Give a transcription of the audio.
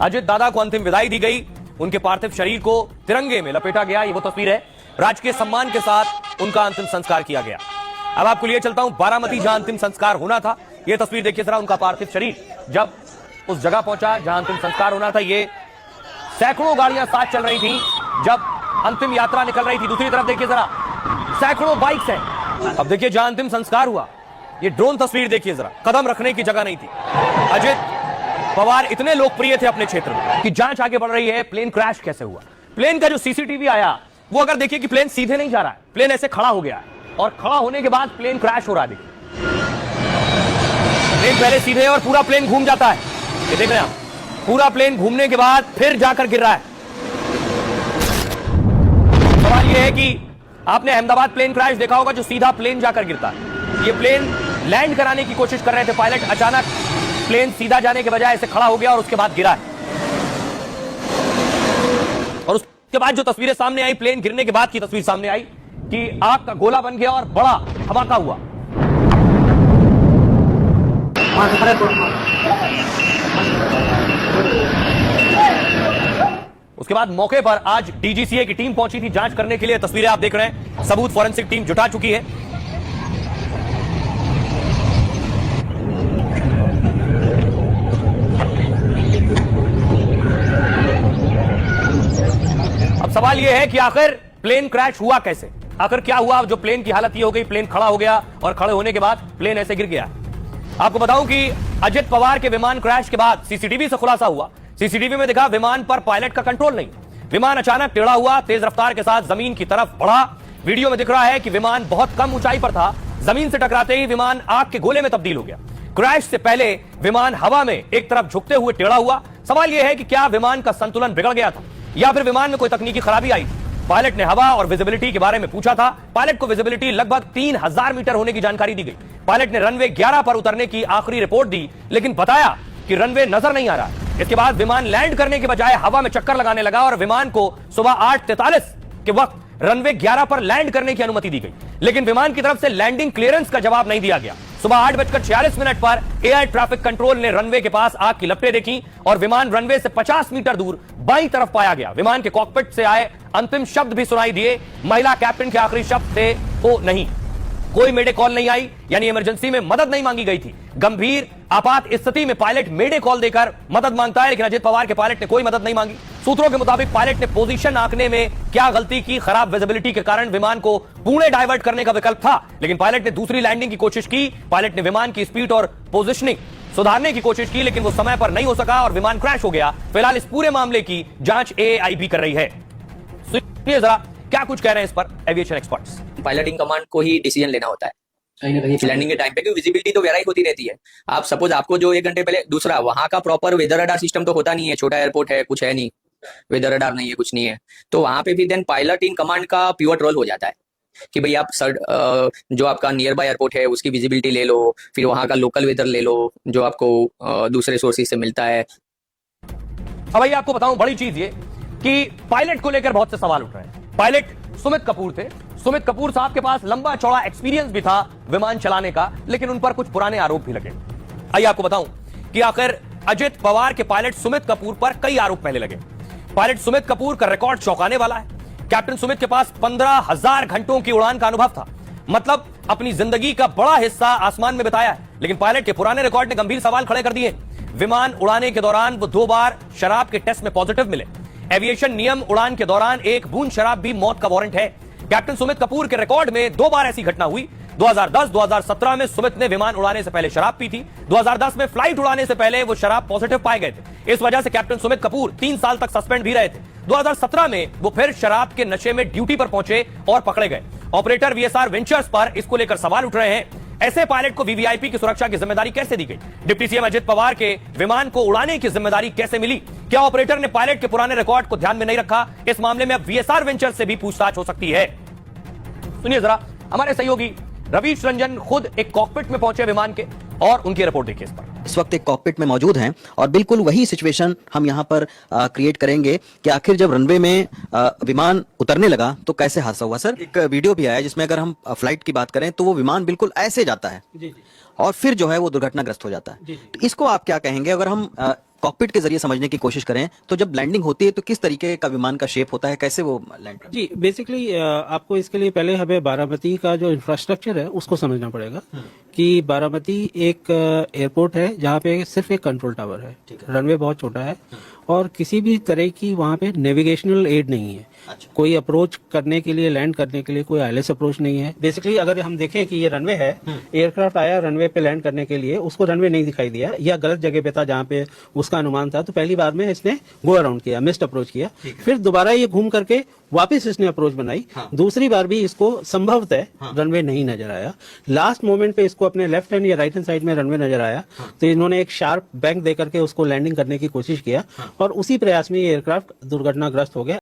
अजित दादा को अंतिम विदाई दी गई, उनके पार्थिव शरीर को तिरंगे में लपेटा गया। ये वो तस्वीर है, राजकीय सम्मान के साथ उनका अंतिम संस्कार किया गया। अब आपको लिए चलता हूं बारामती, जहां अंतिम संस्कार होना था। यह तस्वीर देखिए जरा, उनका पार्थिव शरीर जब उस जगह पहुंचा जहां अंतिम संस्कार होना था। ये सैकड़ों गाड़ियां साथ चल रही थी जब अंतिम यात्रा निकल रही थी। दूसरी तरफ देखिए जरा, सैकड़ों बाइक्स हैं। अब देखिए जहां अंतिम संस्कार हुआ, ये ड्रोन तस्वीर देखिए जरा, कदम रखने की जगह नहीं थी। अजित पवार इतने लोकप्रिय थे अपने क्षेत्र में कि जांच आगे बढ़ रही है, प्लेन क्रैश कैसे हुआ। प्लेन का जो सीसीटीवी आया वो अगर देखिए कि प्लेन सीधे नहीं जा रहा है, प्लेन ऐसे खड़ा हो गया है और खड़ा होने के बाद प्लेन क्रैश हो रहा है। देखिए प्लेन पहले सीधे और पूरा प्लेन घूम जाता है, ये देख रहे हैं आप, पूरा प्लेन घूमने के बाद फिर जाकर गिर रहा है। सवाल यह है कि आपने अहमदाबाद प्लेन क्रैश देखा होगा, जो सीधा प्लेन जाकर गिरता है। ये प्लेन लैंड कराने की कोशिश कर रहे थे पायलट, अचानक प्लेन सीधा जाने के बजाय ऐसे खड़ा हो गया और उसके बाद गिरा है। और उसके बाद जो तस्वीरें सामने आई, प्लेन गिरने के बाद की तस्वीर सामने आई कि आग का गोला बन गया और बड़ा धमाका हुआ। उसके बाद मौके पर आज डीजीसीए की टीम पहुंची थी जांच करने के लिए। तस्वीरें आप देख रहे हैं, सबूत फॉरेंसिक टीम जुटा चुकी है। अब सवाल यह है कि आखिर प्लेन क्रैश हुआ कैसे, आखिर क्या हुआ जो प्लेन की हालत ये हो गई, प्लेन खड़ा हो गया और खड़े होने के बाद प्लेन ऐसे गिर गया। आपको बताऊं कि अजित पवार के विमान क्रैश के बाद सीसीटीवी से खुलासा हुआ। सीसीटीवी में दिखा विमान पर पायलट का कंट्रोल नहीं, विमान अचानक टेढ़ा हुआ, तेज रफ्तार के साथ जमीन की तरफ बढ़ा। वीडियो में दिख रहा है कि विमान बहुत कम ऊंचाई पर था, जमीन से टकराते ही विमान आग के गोले में तब्दील हो गया। क्रैश से पहले विमान हवा में एक तरफ झुकते हुए टेढ़ा हुआ। सवाल यह है कि क्या विमान का संतुलन बिगड़ गया था या फिर विमान में कोई तकनीकी खराबी आई। पायलट ने हवा और विजिबिलिटी के बारे में पूछा था। पायलट को विजिबिलिटी लगभग 3000 मीटर होने की जानकारी दी गई। पायलट ने रनवे 11 पर उतरने की आखिरी रिपोर्ट दी, लेकिन बताया कि रनवे नजर नहीं आ रहा। इसके बाद विमान लैंड करने के बजाय हवा में चक्कर लगाने लगा और विमान को सुबह 8:43 के वक्त रनवे 11 पर लैंड करने की अनुमति दी गई, लेकिन विमान की तरफ से लैंडिंग क्लियरेंस का जवाब नहीं दिया गया। सुबह 8:46 पर एयर ट्रैफिक कंट्रोल ने रनवे के पास आग की लपटें देखी और विमान रनवे से 50 मीटर दूर बाईं तरफ पाया गया। विमान के कॉकपिट से आए अंतिम शब्द भी सुनाई दिए। महिला कैप्टन के आखिरी शब्द थे, ओ नहीं। कोई मेडे कॉल नहीं आई, यानी इमरजेंसी में मदद नहीं मांगी गई थी। गंभीर आपात स्थिति में पायलट मेडे कॉल देकर मदद मांगता है, लेकिन अजित पवार के पायलट ने कोई मदद नहीं मांगी। सूत्रों के मुताबिक पायलट ने पोजीशन आंकने में क्या गलती की, खराब विजिबिलिटी के कारण विमान को पुणे डाइवर्ट करने का विकल्प था, लेकिन पायलट ने दूसरी लैंडिंग की कोशिश की। पायलट ने विमान की स्पीड और पोजिशनिंग सुधारने की कोशिश की, लेकिन वो समय पर नहीं हो सका और विमान क्रैश हो गया। फिलहाल इस पूरे मामले की जांच एआईबी कर रही है। सुनिए जरा क्या कुछ कह रहे हैं इस पर एविएशन एक्सपर्ट्स। पायलटिंग कमांड को ही डिसीजन लेना होता है लैंडिंग के टाइम पे, क्योंकि विजिबिलिटी तो वेराई होती रहती है। आप सपोज आपको जो 1 घंटे पहले, दूसरा वहां का प्रॉपर वेदर रडार सिस्टम तो होता नहीं है, छोटा एयरपोर्ट है, कुछ है नहीं, वेदर रडार नहीं है, कुछ नहीं है, तो वहां पे भी देन पायलटिंग कमांड का पिवट रोल हो जाता है कि भाई आप जो आपका नियर बाय एयरपोर्ट है उसकी विजिबिलिटी ले लो, फिर वहां का लोकल वेदर ले लो जो आपको दूसरे सोर्सेज से मिलता है। अब भाई आपको बताऊं बड़ी चीज ये कि पायलट को लेकर बहुत से सवाल उठ रहे हैं। पायलट सुमित कपूर थे, सुमित कपूर साहब के पास लंबा चौड़ा एक्सपीरियंस भी था विमान चलाने का, लेकिन उन पर कुछ पुराने आरोप भी लगे। आइए आपको बताऊं कि आखिर अजित पवार के पायलट सुमित कपूर पर कई आरोप पहले लगे। पायलट सुमित कपूर का रिकॉर्ड चौंकाने वाला है। कैप्टन सुमित के पास 15,000 घंटों की उड़ान का अनुभव था, मतलब अपनी जिंदगी का बड़ा हिस्सा आसमान में बिताया है। लेकिन पायलट के पुराने रिकॉर्ड ने गंभीर सवाल खड़े कर दिए। विमान उड़ाने के दौरान वो 2 बार शराब के टेस्ट में पॉजिटिव मिले। एविएशन नियम उड़ान के दौरान 1 बूंद शराब भी मौत का वारंट है। कैप्टन सुमित कपूर के रिकॉर्ड में 2 बार ऐसी घटना हुई। 2010, 2017 में सुमित ने विमान उड़ाने से पहले शराब पी थी। 2010 में फ्लाइट उड़ाने से पहले वो शराब पॉजिटिव पाए गए थे। इस वजह से कैप्टन सुमित कपूर 3 साल तक सस्पेंड भी रहे थे। 2017 में वो फिर शराब के नशे में ड्यूटी पर पहुंचे और पकड़े गए। ऑपरेटर वीएसआर वेंचर्स पर इसको लेकर सवाल उठ रहे हैं। ऐसे पायलट को वीवीआईपी की सुरक्षा की जिम्मेदारी कैसे दी गई? डिप्टी सीएम अजित पवार के विमान को उड़ाने की जिम्मेदारी कैसे मिली? क्या ऑपरेटर ने पायलट के पुराने रिकॉर्ड को ध्यान में नहीं रखा? इस मामले में अब वीएसआर वेंचर्स से भी पूछताछ हो सकती है। सुनिए जरा, हमारे सहयोगी रवीश रंजन खुद एक कॉकपिट में पहुंचे विमान के और उनकी रिपोर्ट देखिए इस पर। इस वक्त एक कॉकपिट में मौजूद हैं और बिल्कुल वही सिचुएशन हम यहाँ पर क्रिएट करेंगे कि आखिर जब रनवे में विमान उतरने लगा तो कैसे हादसा हुआ। सर, एक वीडियो भी आया जिसमें अगर हम फ्लाइट की बात करें तो वो विमान बिल्कुल ऐसे जाता है और फिर जो है वो दुर्घटनाग्रस्त हो जाता है। तो इसको आप क्या कहेंगे? अगर हम कॉकपिट के जरिए समझने की कोशिश करें तो जब लैंडिंग होती है तो किस तरीके का विमान का शेप होता है, कैसे वो लैंड करता जी, बेसिकली आपको इसके लिए पहले हमें बारामती का जो इंफ्रास्ट्रक्चर है उसको समझना पड़ेगा कि बारामती एक एयरपोर्ट है जहाँ पे सिर्फ एक कंट्रोल टावर है, रनवे बहुत छोटा है और किसी भी तरह की वहाँ पे नेविगेशनल एड नहीं है। कोई अप्रोच करने के लिए, लैंड करने के लिए कोई आईएलएस अप्रोच नहीं है। बेसिकली अगर हम देखें कि ये रनवे है, एयरक्राफ्ट आया रनवे पे लैंड करने के लिए, उसको रनवे नहीं दिखाई दिया या गलत जगह पे था जहाँ पे उसका अनुमान था, तो पहली बार में इसने गो अराउंड किया, मिस्ड अप्रोच किया, फिर दोबारा ये घूम करके वापस इसने अप्रोच बनाई। दूसरी बार भी इसको संभवतः रनवे नहीं नजर आया। लास्ट मोमेंट पे इसको अपने लेफ्ट हैंड या राइट हैंड साइड में रनवे नजर आया, तो इन्होंने एक शार्प बैंक दे करके उसको लैंडिंग करने की कोशिश किया और उसी प्रयास में ये एयरक्राफ्ट दुर्घटनाग्रस्त हो गया।